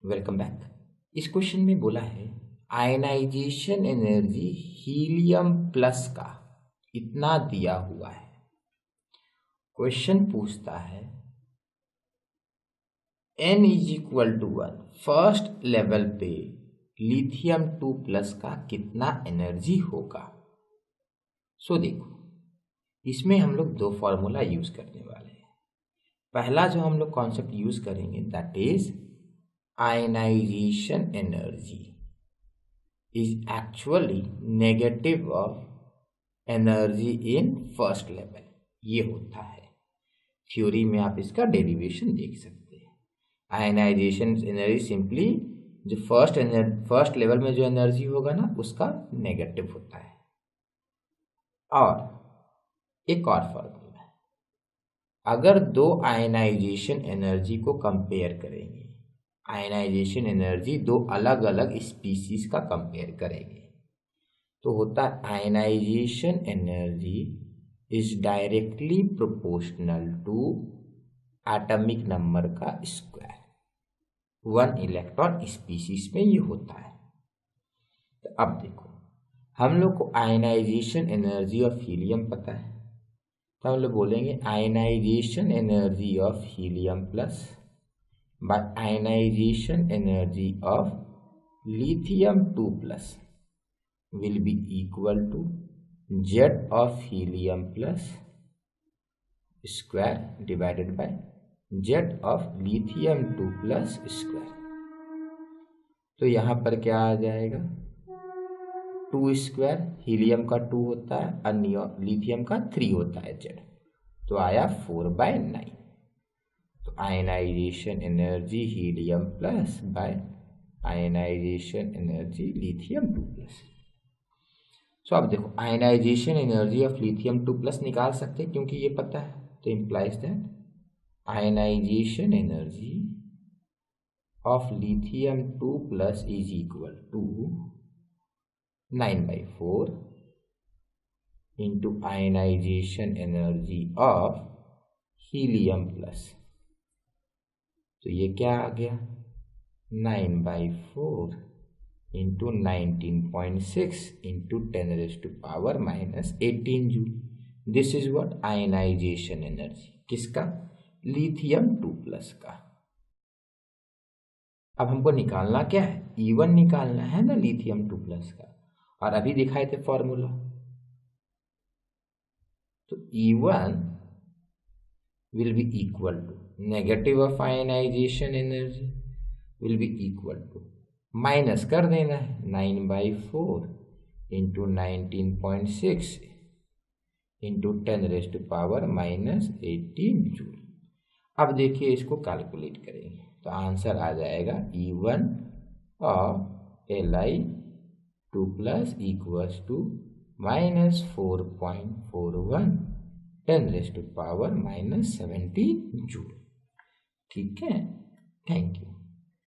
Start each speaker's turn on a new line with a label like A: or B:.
A: Welcome back. इस question में बोला है आयनाइजेशन एनर्जी हीलियम प्लस का इतना दिया हुआ है। क्वेश्चन पूछता है n is equal to 1 first level पे लिथियम 2 प्लस का कितना एनर्जी होगा। सो देखो, इसमें हम लोग दो फॉर्मूला यूज करने वाले हैं। पहला जो हम लोग कॉन्सेप्ट यूज करेंगे that is ionization energy is actually negative of energy in first level। ये होता है, थ्योरी में आप इसका डेरिवेशन देख सकते हैं। आयनाइजेशन एनर्जी सिंपली जो फर्स्ट लेवल में जो एनर्जी होगा ना उसका नेगेटिव होता है। और एक और फॉर्मूला है, अगर दो आयनाइजेशन एनर्जी को कंपेयर करेंगे, आयनाइजेशन एनर्जी दो अलग अलग स्पीसीज का कंपेयर करेंगे तो होता है ionization energy is directly proportional to atomic number का स्क्वायर। 1 इलेक्ट्रॉन स्पीसीज में ये होता है। तो अब देखो, हम लोग को आयनाइजेशन एनर्जी ऑफ हीलियम पता है, तो हम लोग बोलेंगे ionization energy of helium plus by ionization energy of lithium 2 plus will be equal to Z of helium plus square divided by Z of lithium 2 plus square। तो यहाँ पर क्या आ जाएगा, 2 स्क्वायर, हीलियम का 2 होता है और लिथियम का 3 होता है Z, तो आया 4/9। तो ionization energy helium plus by ionization energy lithium 2 plus. So अब देखो, ionization energy of lithium 2 plus निकाल सकते हैं क्योंकि ये पता है, तो implies that ionization energy of lithium 2 plus is equal to 9/4 into ionization energy of helium plus. तो ये क्या आ गया, 9/4 into 19.6 into 10⁻⁻18 joule. This is what ionization energy किसका, लिथियम 2 प्लस का। अब हमको निकालना क्या है, E1 निकालना है ना लिथियम 2 प्लस का, और अभी दिखाए थे फॉर्मूला। तो E1 will be equal to negative of ionization energy will be equal to, minus कर देना है 9/4 इंटू 19.6 इंटू 10⁻⁻18 जूल। अब देखिए इसको कैलकुलेट करेंगे तो आंसर आ जाएगा E1 of Li2 plus equals to -4.41 10⁻⁻17 joule. ठीक है, थैंक यू।